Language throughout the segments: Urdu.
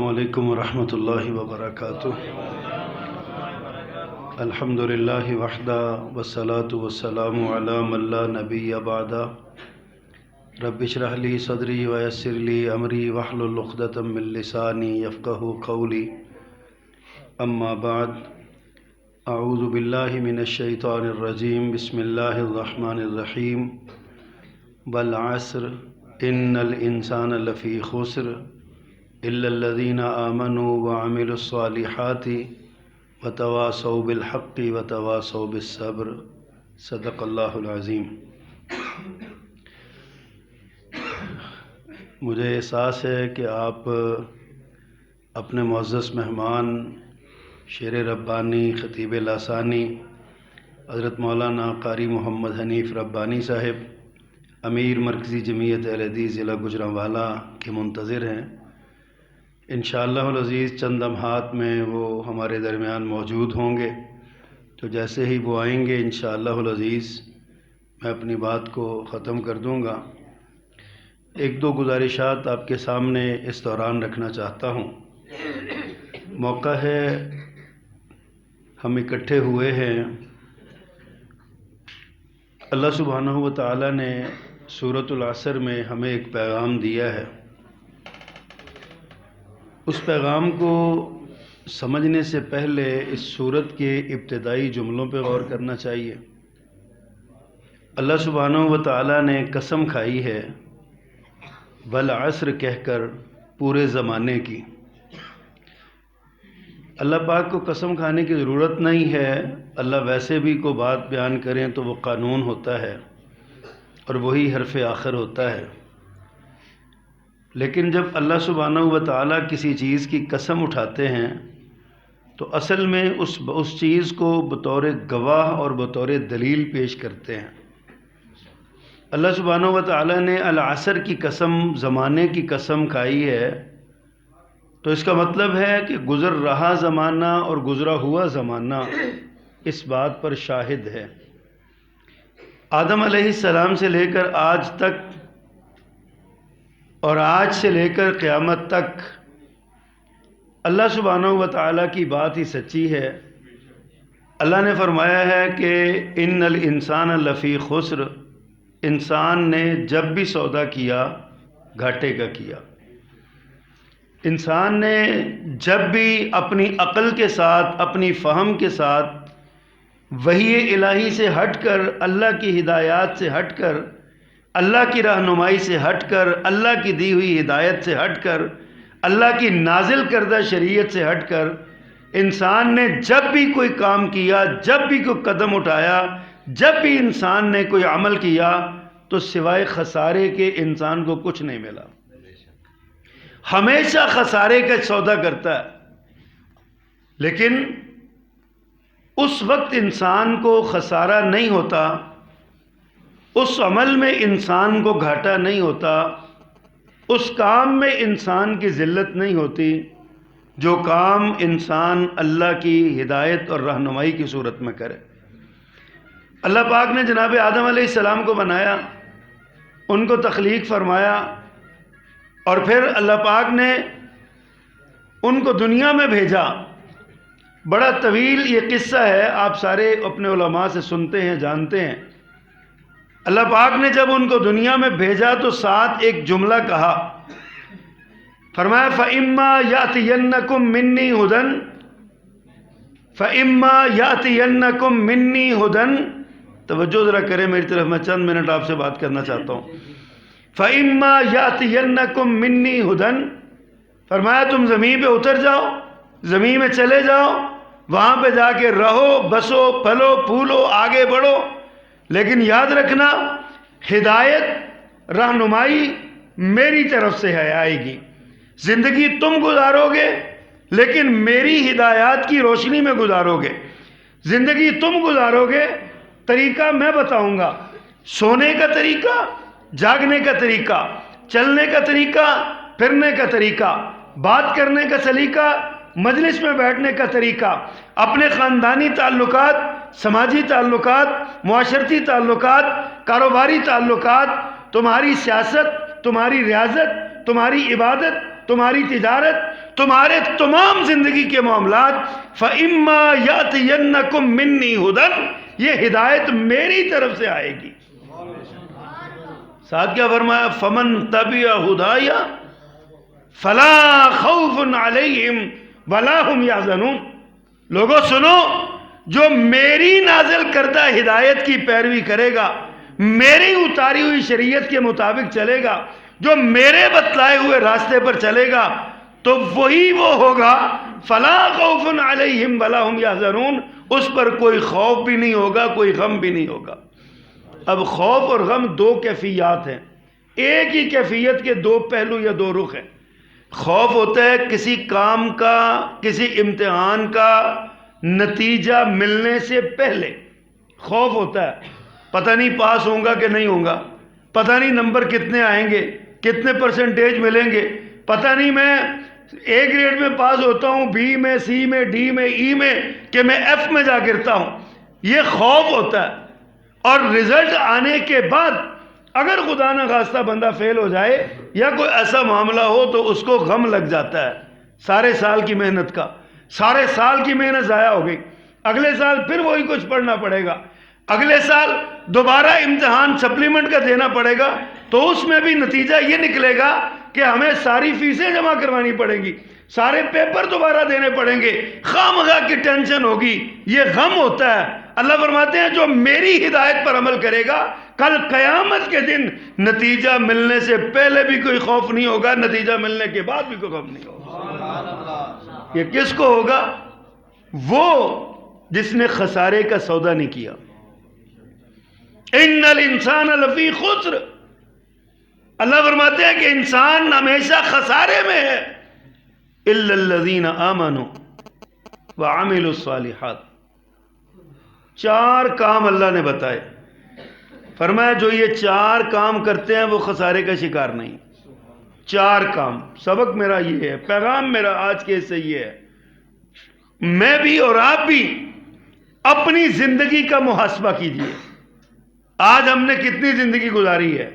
علیکم ورحمۃ اللہ وبرکاتہ۔ الحمد للہ وحدہ والصلاة والسلام علی من لا نبی بعدہ۔ رب اشرح لی صدری ویسر لی امری واحلل عقدۃ من لسانی یفقہوا قولی، اما بعد، اعوذ باللہ من الشیطان الرجیم، بسم اللہ الرحمن الرحیم۔ والعصر ان الانسان لفی خسر الا الذین آمنوا وعملوا الصالحات وتواصوا بالحق وتواصوا بالصبر، صدق اللہ العظیم۔ مجھے احساس ہے کہ آپ اپنے معزز مہمان شیر ربانی خطیب لاسانی حضرت مولانا قاری محمد حنیف ربانی صاحب امیر مرکزی جمعیت اہل حدیث ضلع گوجرانوالا کے منتظر ہیں۔ انشاءاللہ العزیز چند لمحات میں وہ ہمارے درمیان موجود ہوں گے، تو جیسے ہی وہ آئیں گے انشاءاللہ العزیز میں اپنی بات کو ختم کر دوں گا۔ ایک دو گزارشات آپ کے سامنے اس دوران رکھنا چاہتا ہوں۔ موقع ہے، ہم اکٹھے ہوئے ہیں، اللہ سبحانہ و تعالی نے سورۃ العصر میں ہمیں ایک پیغام دیا ہے۔ اس پیغام کو سمجھنے سے پہلے اس سورت کے ابتدائی جملوں پہ غور کرنا چاہیے۔ اللہ سبحانہ و تعالی نے قسم کھائی ہے والعصر کہہ کر پورے زمانے کی۔ اللہ پاک کو قسم کھانے کی ضرورت نہیں ہے، اللہ ویسے بھی کوئی بات بیان کریں تو وہ قانون ہوتا ہے اور وہی حرف آخر ہوتا ہے، لیکن جب اللہ سبحانہ و تعالیٰ کسی چیز کی قسم اٹھاتے ہیں تو اصل میں اس چیز کو بطور گواہ اور بطور دلیل پیش کرتے ہیں۔ اللہ سبحانہ و تعالیٰ نے العصر کی قسم، زمانے کی قسم کھائی ہے، تو اس کا مطلب ہے کہ گزر رہا زمانہ اور گزرا ہوا زمانہ اس بات پر شاہد ہے۔ آدم علیہ السلام سے لے کر آج تک اور آج سے لے کر قیامت تک اللہ سبحانہ و تعالیٰ کی بات ہی سچی ہے۔ اللہ نے فرمایا ہے کہ ان الانسان لفی خسر، انسان نے جب بھی سودا کیا گھاٹے کا کیا۔ انسان نے جب بھی اپنی عقل کے ساتھ، اپنی فہم کے ساتھ وحی الہی سے ہٹ کر، اللہ کی ہدایات سے ہٹ کر، اللہ کی رہنمائی سے ہٹ کر، اللہ کی دی ہوئی ہدایت سے ہٹ کر، اللہ کی نازل کردہ شریعت سے ہٹ کر، انسان نے جب بھی کوئی کام کیا، جب بھی کوئی قدم اٹھایا، جب بھی انسان نے کوئی عمل کیا تو سوائے خسارے کے انسان کو کچھ نہیں ملا۔ ہمیشہ خسارے کا سودا کرتا ہے، لیکن اس وقت انسان کو خسارہ نہیں ہوتا، اس عمل میں انسان کو گھاٹا نہیں ہوتا، اس کام میں انسان کی ذلت نہیں ہوتی جو کام انسان اللہ کی ہدایت اور رہنمائی کی صورت میں کرے۔ اللہ پاک نے جناب آدم علیہ السلام کو بنایا، ان کو تخلیق فرمایا، اور پھر اللہ پاک نے ان کو دنیا میں بھیجا۔ بڑا طویل یہ قصہ ہے، آپ سارے اپنے علماء سے سنتے ہیں، جانتے ہیں۔ اللہ پاک نے جب ان کو دنیا میں بھیجا تو ساتھ ایک جملہ کہا، فرمایا فَإِمَّا يَأْتِيَنَّكُم مِّنِّي هُدًى، فَإِمَّا يَأْتِيَنَّكُم مِّنِّي هُدًى۔ توجہ ذرا کریں میری طرف، میں چند منٹ آپ سے بات کرنا چاہتا ہوں۔ فَإِمَّا يَأْتِيَنَّكُم مِّنِّي هُدًى، فرمایا تم زمین پہ اتر جاؤ، زمین میں چلے جاؤ، وہاں پہ جا کے رہو، بسو، پھلو پھولو، آگے بڑھو، لیکن یاد رکھنا ہدایت، رہنمائی میری طرف سے ہے، آئے گی۔ زندگی تم گزارو گے لیکن میری ہدایات کی روشنی میں گزارو گے۔ زندگی تم گزارو گے، طریقہ میں بتاؤں گا، سونے کا طریقہ، جاگنے کا طریقہ، چلنے کا طریقہ، پھرنے کا طریقہ، بات کرنے کا سلیقہ، مجلس میں بیٹھنے کا طریقہ، اپنے خاندانی تعلقات، سماجی تعلقات، معاشرتی تعلقات، کاروباری تعلقات، تمہاری سیاست، تمہاری ریاضت، تمہاری عبادت، تمہاری تجارت، تمہارے تمام زندگی کے معاملات، فَإِمَّا يَأْتِيَنَّكُم مِّنِّي هُدًى، یہ ہدایت میری طرف سے آئے گی۔ ساتھ کیا فرمایا؟ فَمَن تَبِعَ هُدَايَ فَلَا خَوْفٌ عَلَيْهِمْ وَلَا هُمْ يَحْزَنُونَ۔ لوگوں سنو، جو میری نازل کردہ ہدایت کی پیروی کرے گا، میری اتاری ہوئی شریعت کے مطابق چلے گا، جو میرے بتلائے ہوئے راستے پر چلے گا، تو وہی وہ ہوگا فَلَا خَوْفٌ عَلَيْهِمْ وَلَا هُمْ يَحْزَنُونَ، اس پر کوئی خوف بھی نہیں ہوگا، کوئی غم بھی نہیں ہوگا۔ اب خوف اور غم دو کیفیات ہیں، ایک ہی کیفیت کے دو پہلو یا دو رخ ہیں۔ خوف ہوتا ہے کسی کام کا، کسی امتحان کا نتیجہ ملنے سے پہلے خوف ہوتا ہے، پتہ نہیں پاس ہوں گا کہ نہیں ہوں گا، پتہ نہیں نمبر کتنے آئیں گے، کتنے پرسنٹیج ملیں گے، پتہ نہیں میں اے گریڈ میں پاس ہوتا ہوں، بی میں، سی میں، ڈی میں، ای میں، کہ میں ایف میں جا گرتا ہوں۔ یہ خوف ہوتا ہے۔ اور رزلٹ آنے کے بعد اگر خدا نہ خواستہ بندہ فیل ہو جائے یا کوئی ایسا معاملہ ہو تو اس کو غم لگ جاتا ہے، سارے سال کی محنت کا، سارے سال کی محنت ضائع ہو گئی، اگلے سال پھر وہی کچھ پڑھنا پڑے گا، اگلے سال دوبارہ امتحان سپلیمنٹ کا دینا پڑے گا، تو اس میں بھی نتیجہ یہ نکلے گا کہ ہمیں ساری فیسیں جمع کروانی پڑیں گی، سارے پیپر دوبارہ دینے پڑیں گے، خواہ کی ٹینشن ہوگی، یہ غم ہوتا ہے۔ اللہ فرماتے ہیں جو میری ہدایت پر عمل کرے گا، کل قیامت کے دن نتیجہ ملنے سے پہلے بھی کوئی خوف نہیں ہوگا، نتیجہ ملنے کے بعد بھی کوئی غم نہیں ہوگا۔ یہ کس کو ہوگا؟ وہ جس نے خسارے کا سودا نہیں کیا۔ ان الانسان لفی خسر، اللہ فرماتے ہیں کہ انسان ہمیشہ خسارے میں ہے، الا الذین آمنوا وعملوا الصالحات۔ چار کام اللہ نے بتائے، فرمایا جو یہ چار کام کرتے ہیں وہ خسارے کا شکار نہیں۔ چار کام، سبق میرا یہ ہے، پیغام میرا آج کے سے یہ ہے، میں بھی اور آپ بھی اپنی زندگی کا محاسبہ کیجئے۔ آج ہم نے کتنی زندگی گزاری ہے؟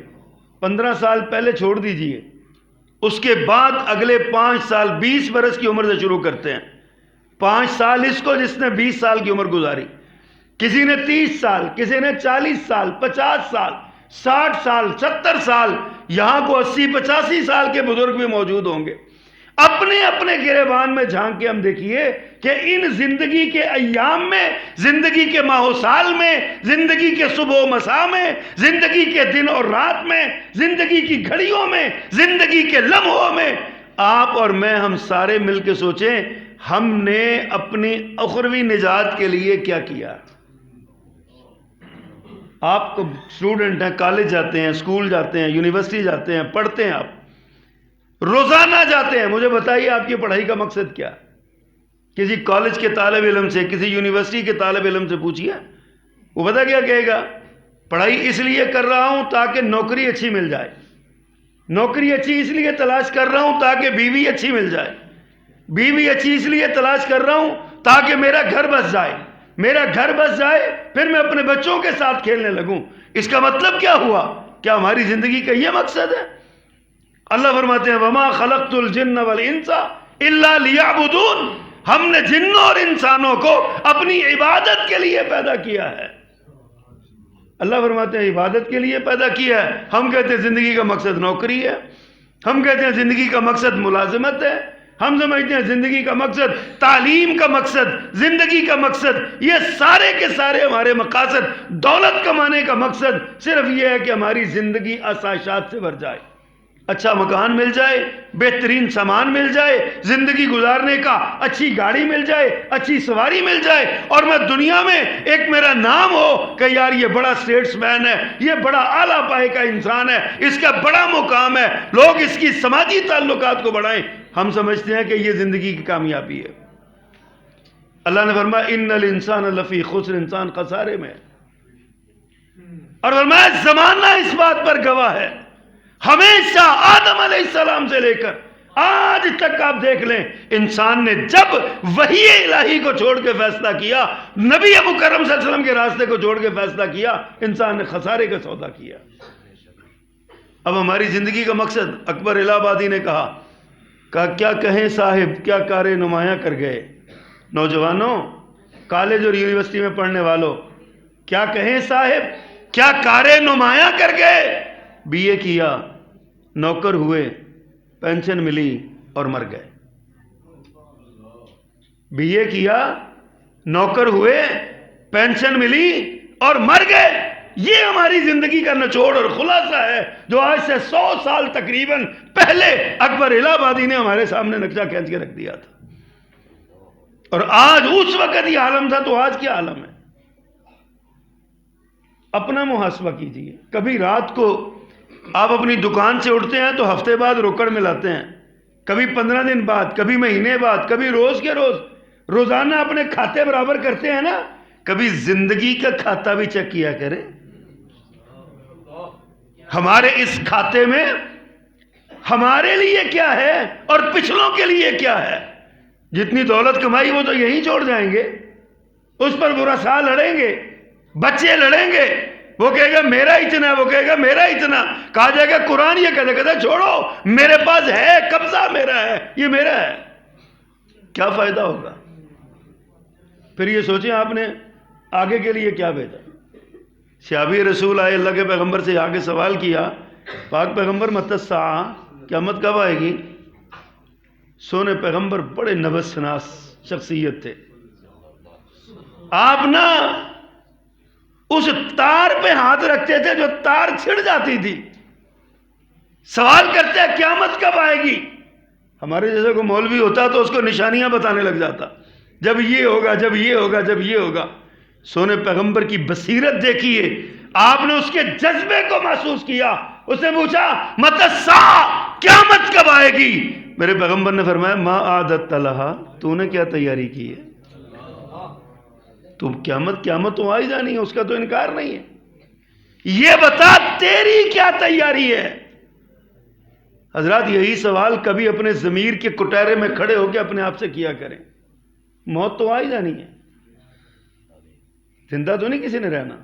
15 سال پہلے چھوڑ دیجئے، اس کے بعد اگلے 5 سال 20 برس کی عمر سے شروع کرتے ہیں۔ 5 سال اس کو جس نے 20 سال کی عمر گزاری، کسی نے 30 سال، کسی نے 40 سال، 50 سال، 60 سال، 70 سال، یہاں کو 80-85 سال کے بزرگ بھی موجود ہوں گے۔ اپنے اپنے گریبان میں جھانک کے ہم دیکھیے کہ ان زندگی کے ایام میں، زندگی کے ماہ و سال میں، زندگی کے صبح و مساء میں، زندگی کے دن اور رات میں، زندگی کی گھڑیوں میں، زندگی کے لمحوں میں، آپ اور میں ہم سارے مل کے سوچیں ہم نے اپنی اخروی نجات کے لیے کیا کیا۔ آپ کو اسٹوڈنٹ ہیں، کالج جاتے ہیں، اسکول جاتے ہیں، یونیورسٹی جاتے ہیں، پڑھتے ہیں، آپ روزانہ جاتے ہیں، مجھے بتائیے آپ کی پڑھائی کا مقصد کیا؟ کسی کالج کے طالب علم سے، کسی یونیورسٹی کے طالب علم سے پوچھیے، وہ پتہ کیا کہے گا؟ پڑھائی اس لیے کر رہا ہوں تاکہ نوکری اچھی مل جائے، نوکری اچھی اس لیے تلاش کر رہا ہوں تاکہ بیوی اچھی مل جائے، بیوی اچھی اس لیے تلاش کر رہا ہوں تاکہ میرا گھر بس جائے، میرا گھر بس جائے پھر میں اپنے بچوں کے ساتھ کھیلنے لگوں۔ اس کا مطلب کیا ہوا؟ کیا ہماری زندگی کا یہ مقصد ہے؟ اللہ فرماتے ہیں وَمَا خَلَقْتُ الْجِنَّ وَالْإِنسَ إِلَّا لِيَعْبُدُونَ، ہم نے جنوں اور انسانوں کو اپنی عبادت کے لیے پیدا کیا ہے۔ اللہ فرماتے ہیں عبادت کے لیے پیدا کیا ہے۔ ہم کہتے ہیں زندگی کا مقصد نوکری ہے، ہم کہتے ہیں زندگی کا مقصد ملازمت ہے، ہم سمجھتے ہیں زندگی کا مقصد تعلیم کا مقصد، زندگی کا مقصد، یہ سارے کے سارے ہمارے مقاصد، دولت کمانے کا مقصد صرف یہ ہے کہ ہماری زندگی آسائشات سے بھر جائے، اچھا مکان مل جائے، بہترین سامان مل جائے، زندگی گزارنے کا اچھی گاڑی مل جائے، اچھی سواری مل جائے، اور میں دنیا میں ایک میرا نام ہو کہ یار یہ بڑا اسٹیٹس مین ہے، یہ بڑا اعلیٰ پائے کا انسان ہے، اس کا بڑا مقام ہے، لوگ اس کی سماجی تعلقات کو بڑھائیں۔ ہم سمجھتے ہیں کہ یہ زندگی کی کامیابی ہے۔ اللہ نے فرمایا ان الانسان لفی خسر، انسان خسارے میں ہے، اور فرمایا زمانہ اس بات پر گواہ ہے، ہمیشہ آدم علیہ السلام سے لے کر آج تک آپ دیکھ لیں، انسان نے جب وحی الہی کو چھوڑ کے فیصلہ کیا، نبی مکرم صلی اللہ علیہ وسلم کے راستے کو چھوڑ کے فیصلہ کیا، انسان نے خسارے کا سودا کیا۔ اب ہماری زندگی کا مقصد، اکبر الہ آبادی نے کہا کہا کیا کہیں صاحب کیا کار نمایاں کر گئے. نوجوانوں، کالج اور یونیورسٹی میں پڑھنے والوں، کیا کہیں صاحب کیا کار نمایاں کر گئے. بی اے کیا، نوکر ہوئے، پینشن ملی اور مر گئے. بی اے کیا، نوکر ہوئے، پینشن ملی اور مر گئے. یہ ہماری زندگی کا نچوڑ اور خلاصہ ہے جو آج سے 100 سال تقریباً پہلے اکبر الہ آبادی نے ہمارے سامنے نقشہ کھینچ کے رکھ دیا تھا. اور آج اس وقت یہ عالم تھا تو آج کیا عالم ہے. اپنا محاسبہ کیجئے. کبھی رات کو آپ اپنی دکان سے اٹھتے ہیں تو ہفتے بعد روکڑ ملاتے ہیں، کبھی 15 دن بعد، کبھی مہینے بعد، کبھی روز کے روز. روزانہ اپنے کھاتے برابر کرتے ہیں نا. کبھی زندگی کا کھاتا بھی چیک کیا کریں. ہمارے اس کھاتے میں ہمارے لیے کیا ہے اور پچھلوں کے لیے کیا ہے. جتنی دولت کمائی وہ تو یہیں چھوڑ جائیں گے. اس پر برا سا لڑیں گے، بچے لڑیں گے. وہ کہے گا میرا اتنا، وہ کہے گا میرا اتنا. کہا جائے گا قرآن یہ کہتا چھوڑو، میرے پاس ہے، قبضہ میرا ہے، یہ میرا ہے. کیا فائدہ ہوگا؟ پھر یہ سوچیں آپ نے آگے کے لیے کیا بھیجا. صحابی رسول آئے، اللہ کے پیغمبر سے آگے سوال کیا، پاک پیغمبر متی الساعہ، قیامت کب آئے گی؟ سونے پیغمبر بڑے نبض شناس شخصیت تھے. آپ نا اس تار پہ ہاتھ رکھتے تھے جو تار چھڑ جاتی تھی. سوال کرتے ہیں قیامت کب آئے گی. ہمارے جیسے کوئی مولوی ہوتا تو اس کو نشانیاں بتانے لگ جاتا، جب یہ ہوگا، جب یہ ہوگا، جب یہ ہوگا. سونے پیغمبر کی بصیرت دیکھیے، آپ نے اس کے جذبے کو محسوس کیا. اس نے پوچھا متی الساعہ، قیامت کب آئے گی؟ میرے پیغمبر نے فرمایا ما اعددت لہا، تو نے کیا تیاری کی ہے؟ تو قیامت تو آ ہی جانی ہے، اس کا تو انکار نہیں ہے. یہ بتا تیری کیا تیاری ہے؟ حضرات یہی سوال کبھی اپنے ضمیر کے کٹہرے میں کھڑے ہو کے اپنے آپ سے کیا کریں. موت تو آ ہی جانی ہے، زندہ تو نہیں کسی نے رہنا.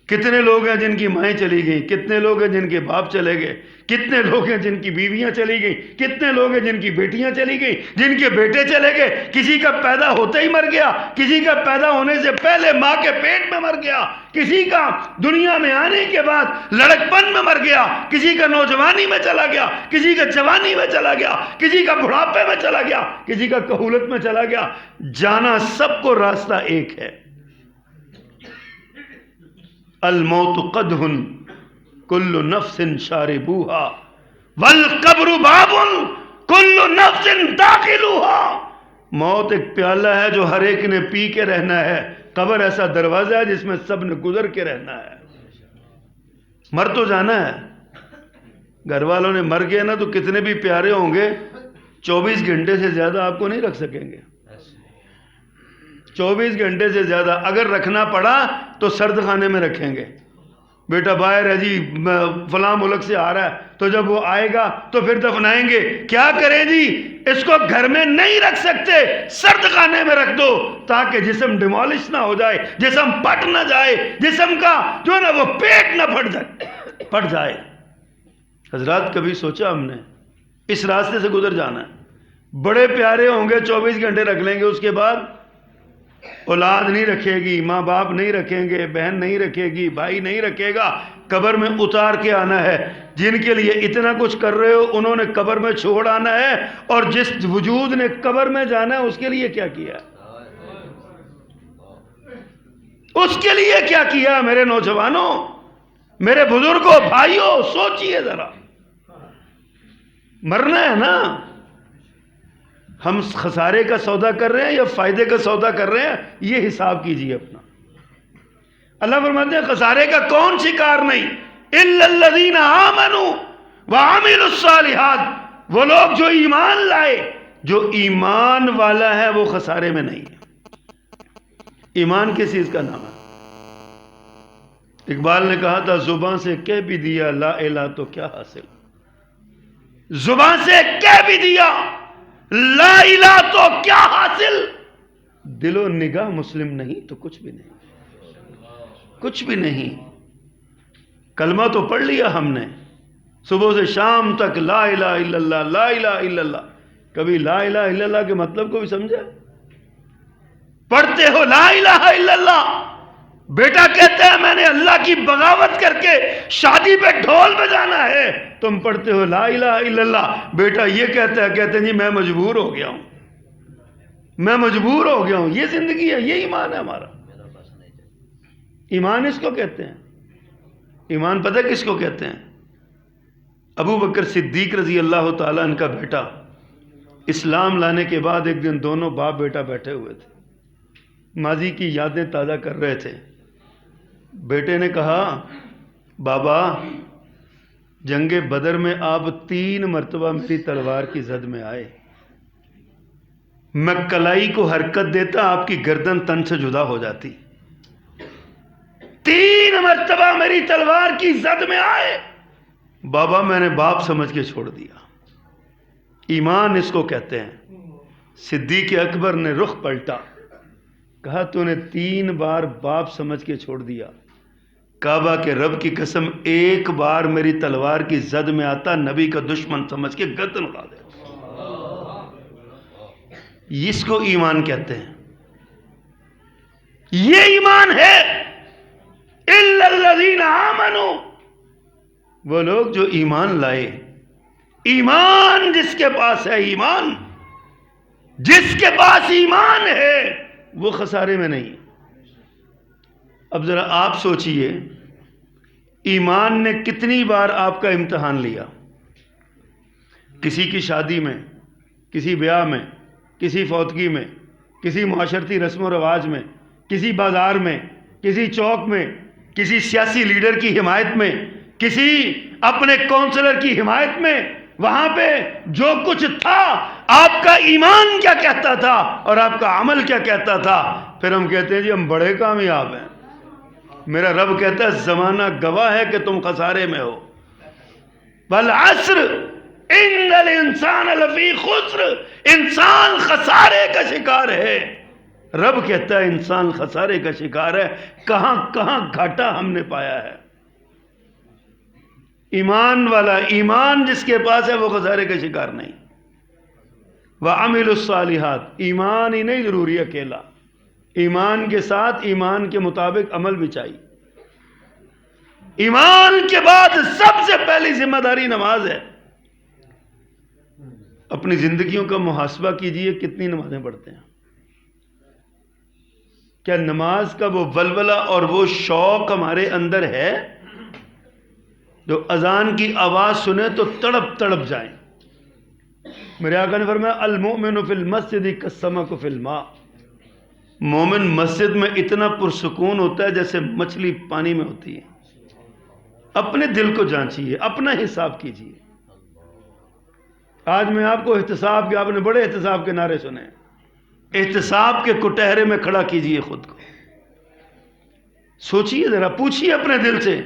کتنے لوگ ہیں جن کی مائیں چلی گئیں، کتنے لوگ ہیں جن کے باپ چلے گئے، کتنے لوگ ہیں جن کی بیویاں چلی گئیں، کتنے لوگ ہیں جن کی بیٹیاں چلی گئیں، جن کے بیٹے چلے گئے. کسی کا پیدا ہوتے ہی مر گیا، کسی کا پیدا ہونے سے پہلے ماں کے پیٹ میں مر گیا، کسی کا دنیا میں آنے کے بعد لڑکپن میں مر گیا، کسی کا نوجوانی میں چلا گیا، کسی کا جوانی میں چلا گیا، کسی کا بڑھاپے میں چلا گیا، کسی کا کہولت میں چلا گیا. جانا سب کو راستہ ایک ہے. الموت قدح کل نفس شاربوها والقبر باب کل نفس داخلوها. موت ایک پیالہ ہے جو ہر ایک نے پی کے رہنا ہے. قبر ایسا دروازہ ہے جس میں سب نے گزر کے رہنا ہے. مر تو جانا ہے. گھر والوں نے مر گئے نا تو کتنے بھی پیارے ہوں گے 24 گھنٹے سے زیادہ آپ کو نہیں رکھ سکیں گے. 24 گھنٹے سے زیادہ اگر رکھنا پڑا تو سرد خانے میں رکھیں گے. بیٹا باہر ہے جی فلاں ملک سے آ رہا ہے، تو جب وہ آئے گا تو پھر دفنائیں گے. کیا کریں جی، اس کو گھر میں نہیں رکھ سکتے، سرد خانے میں رکھ دو تاکہ جسم ڈیمالش نہ ہو جائے، جسم پھٹ نہ جائے، جسم کا جو ہے نا وہ پیٹ نہ پھٹ جائے. حضرات کبھی سوچا ہم نے اس راستے سے گزر جانا ہے. بڑے پیارے ہوں گے 24 گھنٹے رکھ لیں گے، اس کے بعد اولاد نہیں رکھے گی، ماں باپ نہیں رکھیں گے، بہن نہیں رکھے گی، بھائی نہیں رکھے گا. قبر میں اتار کے آنا ہے. جن کے لیے اتنا کچھ کر رہے ہو انہوں نے قبر میں چھوڑ آنا ہے، اور جس وجود نے قبر میں جانا ہے اس کے لیے کیا کیا، اس کے لیے کیا کیا. میرے نوجوانوں، میرے بزرگوں، بھائیوں، سوچئے ذرا. مرنا ہے نا. ہم خسارے کا سودا کر رہے ہیں یا فائدے کا سودا کر رہے ہیں، یہ حساب کیجئے اپنا. اللہ فرماتے ہیں خسارے کا کون شکار نہیں، الا الذین آمنوا وعملوا الصالحات. وہ لوگ جو ایمان لائے. جو ایمان والا ہے وہ خسارے میں نہیں ہے. ایمان کس چیز کا نام ہے؟ اقبال نے کہا تھا زبان سے کہہ بھی دیا لا الہ تو کیا حاصل. زبان سے کہہ بھی دیا لا الہ تو کیا حاصل. دل و نگاہ مسلم نہیں تو کچھ بھی نہیں، کچھ بھی نہیں. کلمہ تو پڑھ لیا ہم نے، صبح سے شام تک لا الہ الا اللہ لا الہ الا اللہ. کبھی لا الہ الا اللہ کے مطلب کو بھی سمجھا؟ پڑھتے ہو لا الہ الا اللہ، بیٹا کہتا ہے میں نے اللہ کی بغاوت کر کے شادی پہ ڈھول بجانا ہے، تم پڑھتے ہو لا الہ الا اللہ. بیٹا یہ کہتا ہے، کہتے ہیں جی میں مجبور ہو گیا ہوں، میں مجبور ہو گیا ہوں. یہ زندگی ہے، یہ ایمان ہے ہمارا. ایمان اس کو کہتے ہیں. ایمان پتہ کس کو کہتے ہیں؟ ابو بکر صدیق رضی اللہ تعالیٰ عنہ کا بیٹا اسلام لانے کے بعد ایک دن دونوں باپ بیٹا بیٹھے ہوئے تھے، ماضی کی یادیں تازہ کر رہے تھے. بیٹے نے کہا بابا جنگ بدر میں آپ 3 مرتبہ میری تلوار کی زد میں آئے، میں کلائی کو حرکت دیتا آپ کی گردن تن سے جدا ہو جاتی. 3 مرتبہ میری تلوار کی زد میں آئے، بابا میں نے باپ سمجھ کے چھوڑ دیا. ایمان اس کو کہتے ہیں. صدیق اکبر نے رخ پلٹا، کہا تو نے 3 بار باپ سمجھ کے چھوڑ دیا، کعبہ کے رب کی قسم ایک بار میری تلوار کی زد میں آتا نبی کا دشمن سمجھ کے گردن اڑا دے. اس کو ایمان کہتے ہیں. یہ ایمان ہے. الا الذین آمنوا، وہ لوگ جو ایمان لائے. ایمان جس کے پاس ہے، ایمان جس کے پاس ایمان ہے وہ خسارے میں نہیں. اب ذرا آپ سوچئے ایمان نے کتنی بار آپ کا امتحان لیا. کسی کی شادی میں، کسی بیاہ میں، کسی فوتگی میں، کسی معاشرتی رسم و رواج میں، کسی بازار میں، کسی چوک میں، کسی سیاسی لیڈر کی حمایت میں، کسی اپنے کونسلر کی حمایت میں. وہاں پہ جو کچھ تھا آپ کا ایمان کیا کہتا تھا اور آپ کا عمل کیا کہتا تھا. پھر ہم کہتے ہیں جی ہم بڑے کامیاب ہیں. میرا رب کہتا ہے زمانہ گواہ ہے کہ تم خسارے میں ہو. والعصر ان الانسان لفی خسر، انسان خسارے کا شکار ہے. رب کہتا ہے انسان خسارے کا شکار ہے. کہاں کہاں گھاٹا ہم نے پایا ہے. ایمان والا، ایمان جس کے پاس ہے وہ خسارے کا شکار نہیں. وَعَمِلُوا الصَّالِحَاتِ، ایمان ہی نہیں ضروری اکیلا، ایمان کے ساتھ ایمان کے مطابق عمل بھی چاہیے. ایمان کے بعد سب سے پہلی ذمہ داری نماز ہے. اپنی زندگیوں کا محاسبہ کیجئے کتنی نمازیں پڑھتے ہیں. کیا نماز کا وہ ولولہ اور وہ شوق ہمارے اندر ہے جو اذان کی آواز سنے تو تڑپ تڑپ جائیں. میرے آقا نے فرمایا المؤمن فی المسجد کالسمک فی الماء، مومن مسجد میں اتنا پرسکون ہوتا ہے جیسے مچھلی پانی میں ہوتی ہے. اپنے دل کو جانچیے، اپنا حساب کیجیے. آج میں آپ کو احتساب کے، آپ نے بڑے احتساب کے نعرے سنے، احتساب کے کٹہرے میں کھڑا کیجیے خود کو. سوچیے ذرا، پوچھیے اپنے دل سے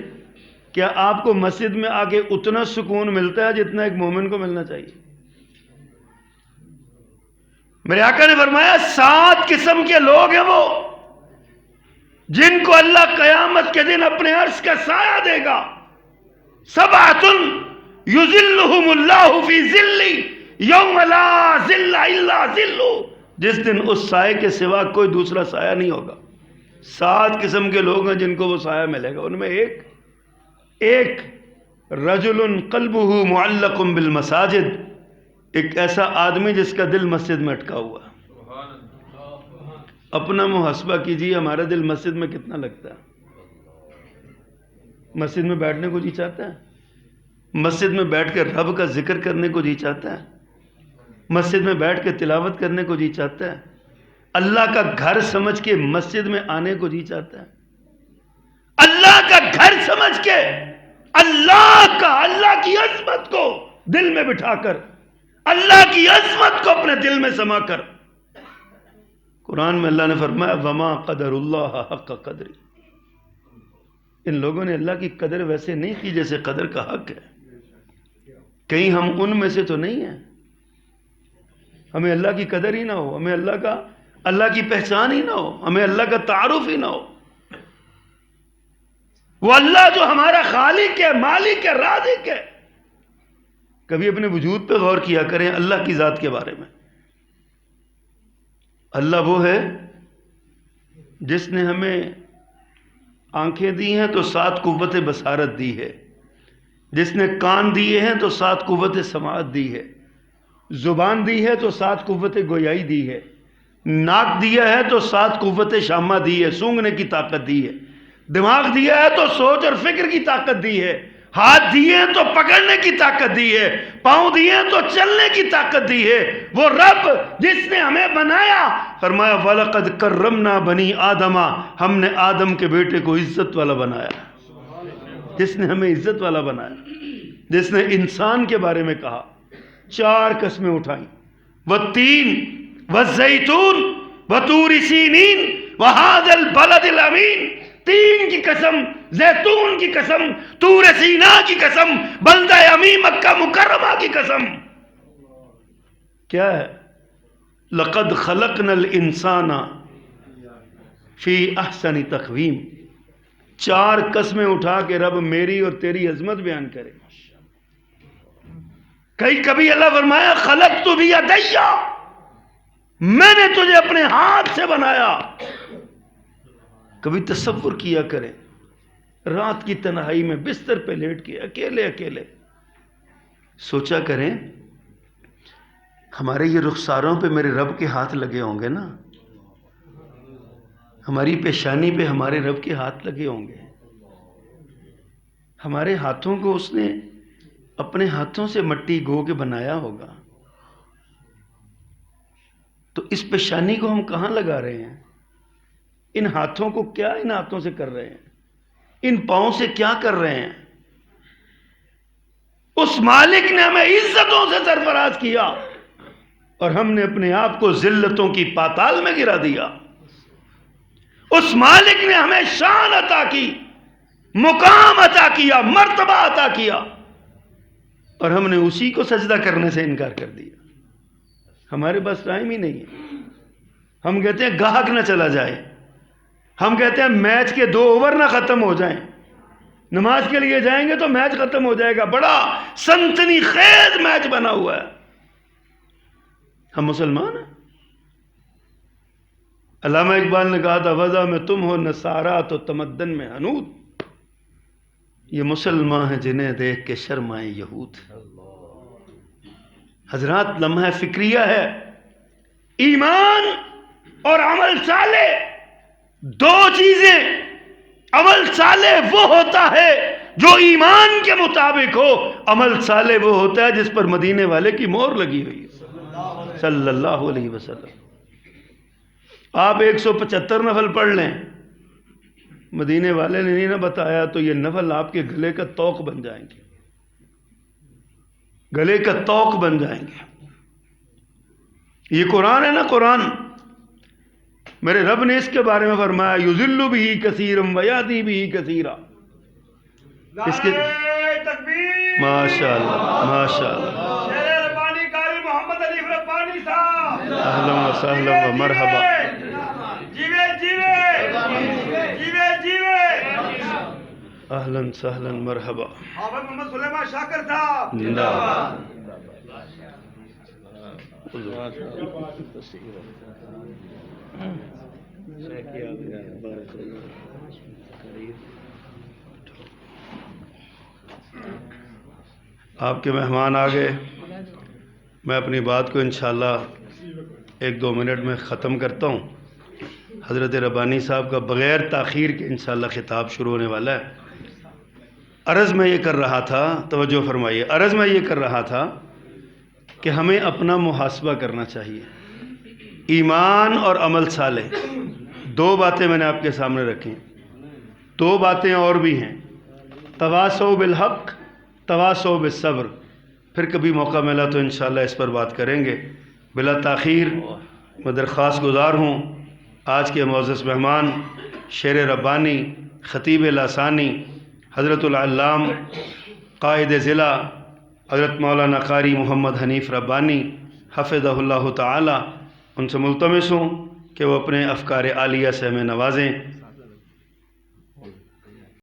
کیا آپ کو مسجد میں آ کے اتنا سکون ملتا ہے جتنا ایک مومن کو ملنا چاہیے. میرے آقا نے فرمایا 7 قسم کے لوگ ہیں وہ جن کو اللہ قیامت کے دن اپنے عرش کا سایہ دے گا. 7 یظلہم اللہ فی ظلہ یوم لا ظل الا ظلہ، جس دن اس سائے کے سوا کوئی دوسرا سایہ نہیں ہوگا. 7 قسم کے لوگ ہیں جن کو وہ سایہ ملے گا. ان میں ایک رجل قلبہ معلق بالمساجد، ایک ایسا آدمی جس کا دل مسجد میں اٹکا ہوا. اپنا محاسبہ کیجیے ہمارا دل مسجد میں کتنا لگتا ہے. مسجد میں بیٹھنے کو جی چاہتا ہے، مسجد میں بیٹھ کے رب کا ذکر کرنے کو جی چاہتا ہے، مسجد میں بیٹھ کے تلاوت کرنے کو جی چاہتا ہے، اللہ کا گھر سمجھ کے مسجد میں آنے کو جی چاہتا ہے. اللہ کا گھر سمجھ کے اللہ کی عظمت کو دل میں بٹھا کر، اللہ کی عظمت کو اپنے دل میں سما کر. قرآن میں اللہ نے فرمایا وما قدر اللہ حق قدری، ان لوگوں نے اللہ کی قدر ویسے نہیں کی جیسے قدر کا حق ہے. کہیں ہم ان میں سے تو نہیں ہیں. ہمیں اللہ کی قدر ہی نہ ہو، ہمیں اللہ کی پہچان ہی نہ ہو، ہمیں اللہ کا تعارف ہی نہ ہو. وہ اللہ جو ہمارا خالق ہے، مالک ہے، رازق ہے، کبھی اپنے وجود پہ غور کیا کریں اللہ کی ذات کے بارے میں۔ اللہ وہ ہے جس نے ہمیں آنکھیں دی ہیں تو 7 قوت بصارت دی ہے، جس نے کان دیے ہیں تو 7 قوت سماعت دی ہے، زبان دی ہے تو 7 قوت گویائی دی ہے، ناک دیا ہے تو 7 قوت شامہ دی ہے، سونگھنے کی طاقت دی ہے، دماغ دیا ہے تو سوچ اور فکر کی طاقت دی ہے، ہاتھ دیے ہیں تو پکڑنے کی طاقت دی ہے، پاؤں دیے ہیں تو چلنے کی طاقت دی ہے۔ وہ رب جس نے ہمیں بنایا، فرمایا وَلَقَدْ كَرَّمْنَا بَنِي آدَمَ، ہم نے آدم کے بیٹے کو عزت والا بنایا، جس نے ہمیں عزت والا بنایا، جس نے انسان کے بارے میں کہا، 4 قسمیں اٹھائیں، وَالتِّينِ وَالزَّيْتُونِ وَطُورِ سِينِينَ وَهَذَا الْبَلَدِ الْأَمِينَ، 3 کی قسم، زیتون کی قسم، طور سینا کی قسم، بلدہ امی مکہ مکرمہ کی قسم۔ کیا ہے؟ لَقَدْ خَلَقْنَا الْإِنسَانَ فِي أَحْسَنِ تَقْوِيمٍ۔ 4 قسمیں اٹھا کے رب میری اور تیری عظمت بیان کرے۔ کبھی اللہ فرمایا خلقت بیدی، میں نے تجھے اپنے ہاتھ سے بنایا۔ کبھی تصور کیا کریں رات کی تنہائی میں بستر پہ لیٹ کے اکیلے اکیلے سوچا کریں ہمارے یہ رخساروں پہ میرے رب کے ہاتھ لگے ہوں گے نا، ہماری پیشانی پہ ہمارے رب کے ہاتھ لگے ہوں گے، ہمارے ہاتھوں کو اس نے اپنے ہاتھوں سے مٹی گو کے بنایا ہوگا، تو اس پیشانی کو ہم کہاں لگا رہے ہیں؟ ان ہاتھوں کو کیا ان ہاتھوں سے کر رہے ہیں؟ ان پاؤں سے کیا کر رہے ہیں؟ اس مالک نے ہمیں عزتوں سے سرفراز کیا اور ہم نے اپنے آپ کو ذلتوں کی پاتال میں گرا دیا۔ اس مالک نے ہمیں شان عطا کی، مقام عطا کیا، مرتبہ عطا کیا، اور ہم نے اسی کو سجدہ کرنے سے انکار کر دیا۔ ہمارے پاس ٹائم ہی نہیں ہے۔ ہم کہتے ہیں گاہک نہ چلا جائے، ہم کہتے ہیں میچ کے 2 اوور نہ ختم ہو جائیں، نماز کے لیے جائیں گے تو میچ ختم ہو جائے گا، بڑا سنسنی خیز میچ بنا ہوا ہے۔ ہم مسلمان ہیں۔ علامہ اقبال نے کہا تھا وضع میں تم ہو نصارہ تو تمدن میں حنود، یہ مسلمان ہیں جنہیں دیکھ کے شرمائیں یہود۔ حضرات لمحہ فکریہ ہے، ایمان اور عمل صالح 2 چیزیں۔ عمل صالح وہ ہوتا ہے جو ایمان کے مطابق ہو، عمل صالح وہ ہوتا ہے جس پر مدینے والے کی مہر لگی ہوئی ہے صلی اللہ علیہ وسلم۔ آپ 175 نفل پڑھ لیں، مدینے والے نے نہیں نہ بتایا تو یہ نفل آپ کے گلے کا توق بن جائیں گے، گلے کا توق بن جائیں گے۔ یہ قرآن ہے نا، قرآن میرے رب نے اس کے بارے میں فرمایا یذل بہ کثیرا ویہدی بہ کثیرا۔ اس کے ماشاءاللہ ماشاءاللہ، شیر ربانی قاری محمد علی ربانی صاحب، اہلا و سہلا و مرحبا، جیوے جیوے جیوے جیوے، اہلا سہلا مرحبا، حافظ محمد سلیمان شاکر صاحب زندہ باد۔ آپ کے مہمان آ گئے، میں اپنی بات کو انشاءاللہ 1-2 منٹ میں ختم کرتا ہوں۔ حضرت ربانی صاحب کا بغیر تاخیر کے انشاءاللہ خطاب شروع ہونے والا ہے۔ عرض میں یہ کر رہا تھا، توجہ فرمائیے، عرض میں یہ کر رہا تھا کہ ہمیں اپنا محاسبہ کرنا چاہیے۔ ایمان اور عمل صالح 2 باتیں میں نے آپ کے سامنے رکھی، 2 باتیں اور بھی ہیں، تواصوا بالحق، تواصوا بالصبر۔ پھر کبھی موقع ملا تو انشاءاللہ اس پر بات کریں گے۔ بلا تاخیر میں درخواست گزار ہوں آج کے معزز مہمان شیر ربانی خطیب لسانی حضرت العلام قائد ضلع حضرت مولانا قاری محمد حنیف ربانی حفظہ اللہ تعالی، ان سے ملتمس ہوں کہ وہ اپنے افکار عالیہ سے ہمیں نوازیں۔